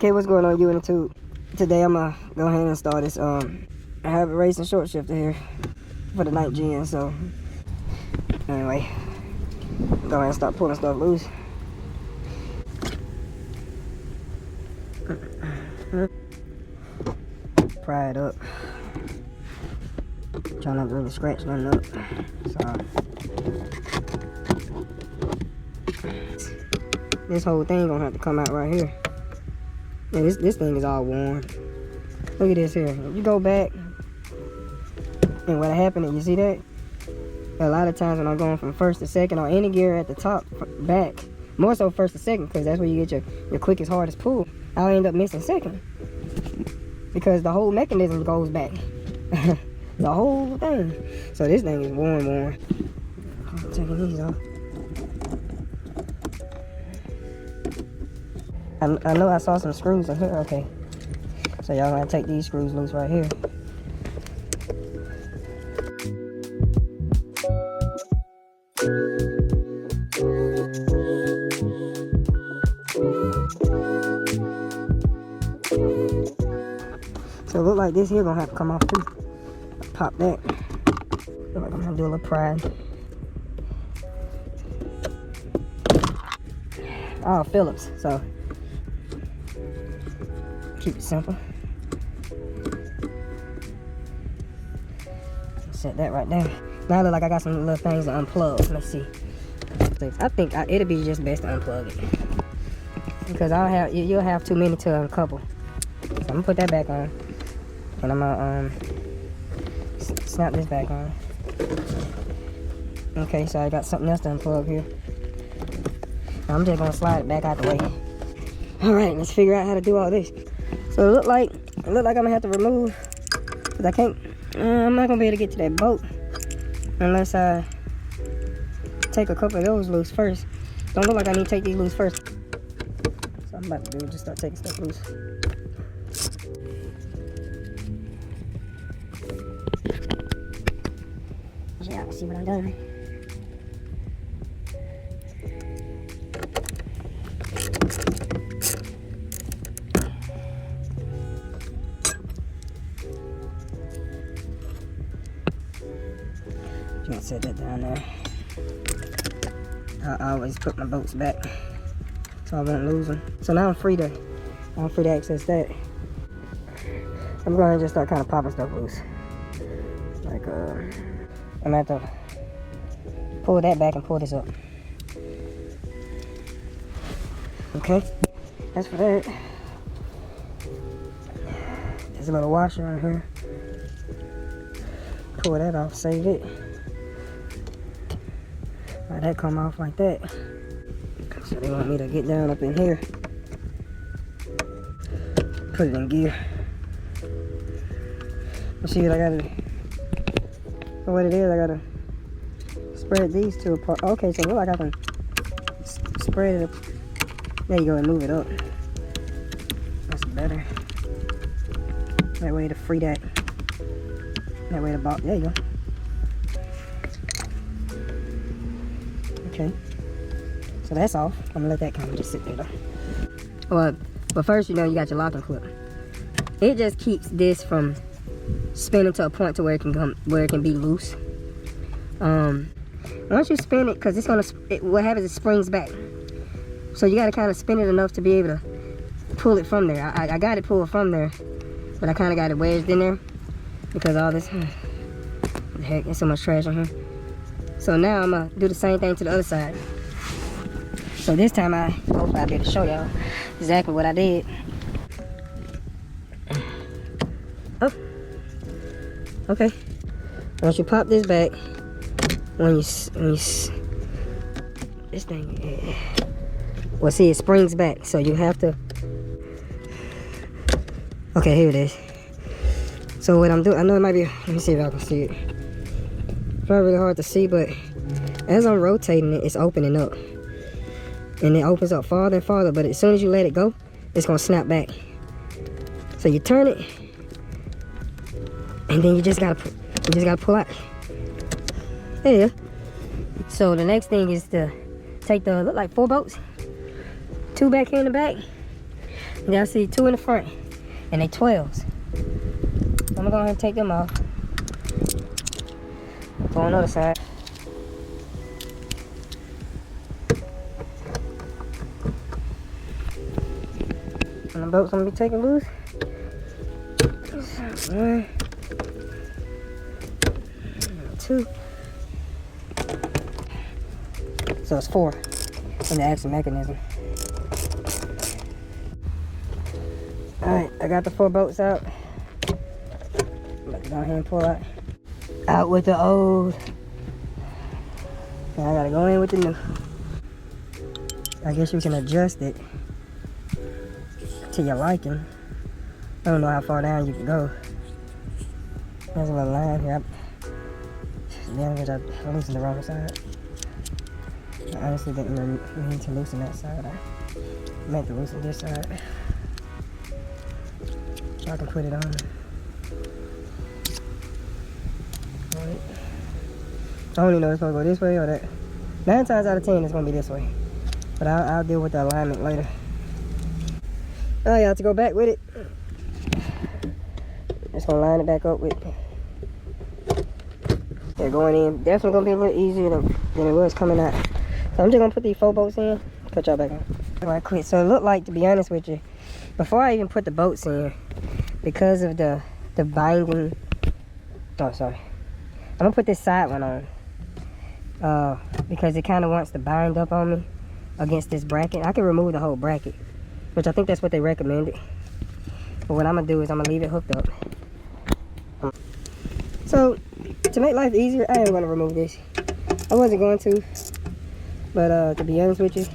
Okay, what's going on, YouTube? Today I'm gonna go ahead and start this. I have a racing short shifter here for the night gen. So anyway, go ahead and start pulling stuff loose. Pry it up. Try not to really scratch nothing up. So this whole thing gonna have to come out right here. Yeah, this thing is all worn. Look at this here. If you go back, and what happened, you see that? A lot of times when I'm going from first to second or any gear at the top, back, more so first to second, because that's where you get your quickest, hardest pull, I'll end up missing second. Because the whole mechanism goes back. The whole thing. So this thing is worn. I'm taking these off. I know I saw some screws in here. Okay. So y'all gonna take these screws loose right here. So it look like this here gonna have to come off too. Pop that. Look like I'm gonna do a little pry. Oh, Phillips. So keep it simple. Set that right there. Now I look like I got some little things to unplug. Let's see. I think it'll be just best to unplug it, because you'll have too many to uncouple. So I'm gonna put that back on, and I'm gonna snap this back on. Okay, so I got something else to unplug here. Now I'm just gonna slide it back out the way. All right, let's figure out how to do all this. So it look like I'm gonna have to remove, because I can't. I'm not gonna be able to get to that bolt unless I take a couple of those loose first. Don't look like I need to take these loose first. So I'm about to do is just start taking stuff loose. Yeah, see what I'm doing. Just set that down there. I always put my bolts back so I won't lose them. So now I'm free to access that. I'm going to just start kind of popping stuff loose. Like I'm gonna have to pull that back and pull this up. Okay, that's for that. There's a little washer on here. Pull that off, save it. Let that come off like that. So they want me to get down up in here, put it in gear. Let's see what I gotta do. What it is, I gotta spread these two apart. Okay, so it look like I can spread it up. There you go, and move it up. That's better. That way to free that. That way to box. There you go. Okay. So that's off. I'm gonna let that kind of just sit there though. Well, but first, you got your locking clip. It just keeps this from spinning to a point to where it can be loose. Once you spin it, because what happens is it springs back. So you got to kind of spin it enough to be able to pull it from there. I got it pulled from there, but I kind of got it wedged in there because all this. The heck, there's so much trash on here. So now I'm gonna do the same thing to the other side. So this time hopefully I'll be able to show y'all exactly what I did. Oh, okay. Once you pop this back, when you this thing, well, see, it springs back, so you have to. Okay, here it is. So what I'm doing, I know it might be. Let me see if I can see it. It's not really hard to see, but as I'm rotating it, it's opening up, and it opens up farther and farther. But as soon as you let it go, it's gonna snap back. So you turn it, and then you just gotta pull out. There you go. So the next thing is to take look like 4 bolts, 2 back here in the back, Now see 2 in the front, and they 12s. I'm gonna go ahead and take them off. Go on the other side. And the bolt's gonna be taken loose. 1, 2. So it's 4 in the axle mechanism. Alright, I got the 4 bolts out. Let me go ahead and pull out with the old. And I gotta go in with the new. I guess you can adjust it to your liking. I don't know how far down you can go. There's a little line here. I loosened the wrong side. I honestly didn't mean to loosen that side. I meant to loosen this side. So I can put it on. Right. I don't even know if it's supposed to go this way or that. 9 times out of 10 it's going to be this way. But I'll deal with the alignment later. Alright, y'all, to go back with it. Just going to line it back up with. Yeah, going in. Definitely going to be a little easier than it was coming out. So I'm just going to put these 4 bolts in. Put y'all back on. Right quick. So it looked like, to be honest with you, before I even put the bolts in, because of the binding. Oh, sorry. I'm going to put this side one on. Because it kind of wants to bind up on me against this bracket. I can remove the whole bracket, which I think that's what they recommended. But what I'm going to do is I'm going to leave it hooked up. So, to make life easier, I am going to remove this. I wasn't going to, but to be honest with you,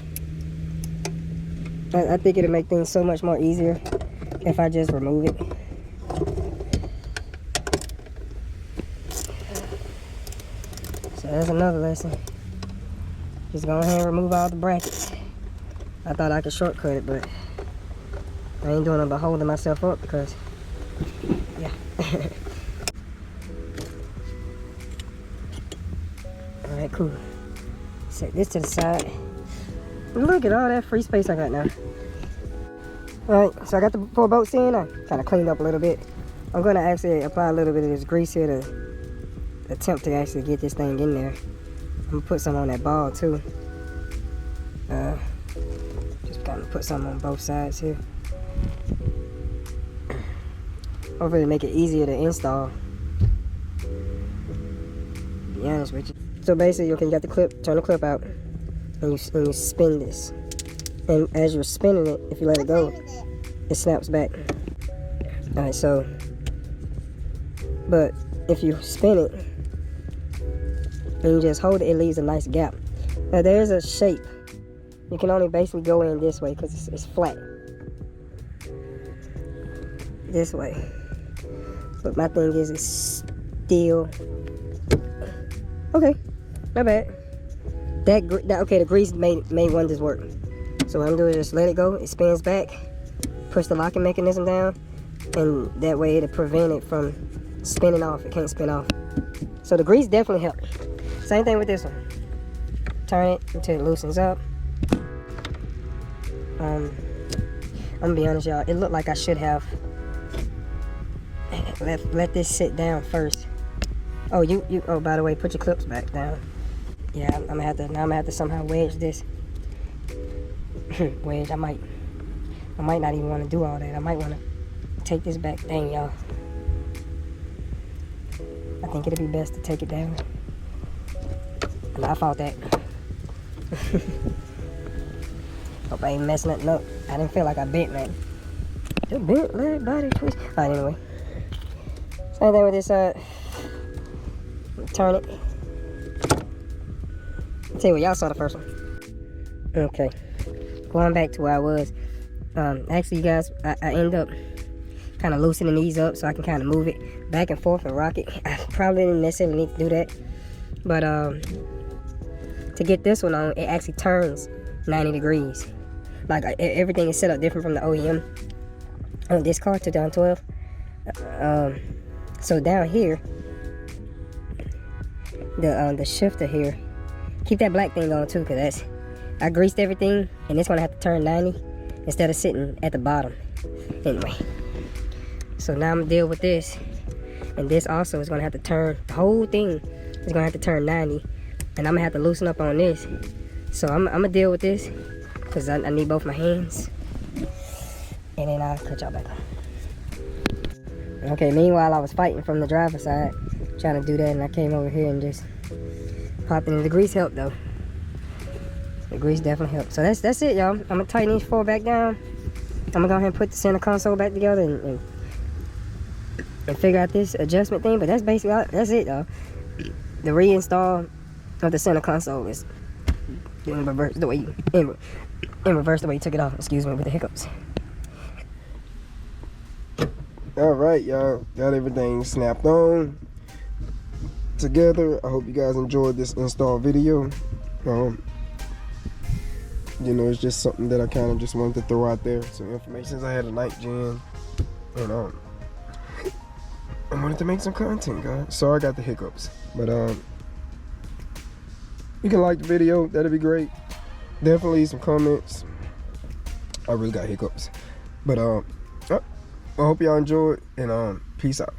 I think it'll make things so much more easier if I just remove it. So that's another lesson. Just go ahead and remove all the brackets. I thought I could shortcut it, but I ain't doing it by holding myself up because, yeah. Alright, cool. Set this to the side. Look at all that free space I got now. Alright, so I got the 4 bolts in. I kind of cleaned up a little bit. I'm going to actually apply a little bit of this grease here to attempt to actually get this thing in there. I'm going to put some on that ball too. Just kind of put some on both sides here. Hopefully to make it easier to install. To be honest with you. So basically, okay, you got the clip, turn the clip out, and you spin this. And as you're spinning it, if you let it go, it snaps back. Alright, so, but if you spin it, and you just hold it, it leaves a nice gap. Now there's a shape. You can only basically go in this way because it's flat. This way. But my thing is, it's still okay. Not bad. Okay, the grease made wonders work. So what I'm doing is just let it go. It spins back. Push the locking mechanism down, and that way it'll prevent it from spinning off. It can't spin off. So the grease definitely helped. Same thing with this one. Turn it until it loosens up. I'm gonna be honest, y'all. It looked like I should have let this sit down first. Oh, oh, by the way, put your clips back down. Yeah, I'm gonna have to somehow wedge this. Wedge. I might not even want to do all that. I might want to take this back. Dang, y'all. I think it'd be best to take it down. And I fought that. Hope I ain't messing nothing up. I didn't feel like I bent, man. Just bent, let it body twist. Alright, anyway. Same thing with this side. Turn it. I'll tell you what, y'all saw the first one. Okay. Going back to where I was. Actually, you guys, I end up kind of loosening these up so I can kind of move it back and forth and rock it. I probably didn't necessarily need to do that. But to get this one on, it actually turns 90 degrees. Like everything is set up different from the OEM on this car, 2012. So down here, the shifter here, keep that black thing on too, cause I greased everything, and it's gonna have to turn 90. instead of sitting at the bottom. Anyway, so now I'm gonna deal with this, and this also is gonna have to turn, the whole thing is gonna have to turn 90, and I'm gonna have to loosen up on this. So I'm gonna deal with this because I need both my hands, and then I'll cut y'all back on. Okay, meanwhile I was fighting from the driver's side, trying to do that, and I came over here and just popped in. The grease helped though. The grease definitely helped. So that's it, y'all. I'm gonna tighten these four back down. I'm gonna go ahead and put the center console back together and figure out this adjustment thing. But that's basically that's it, though. The reinstall of the center console is in reverse the way in reverse the way you took it off. Excuse me with the hiccups. All right, y'all got everything snapped on together. I hope you guys enjoyed this install video. You know, it's just something that I kind of just wanted to throw out there. Some information since I had a night gen, and I wanted to make some content, guys. Sorry I got the hiccups, but you can like the video, that'd be great. Definitely some comments. I really got hiccups, but I hope y'all enjoyed, and peace out.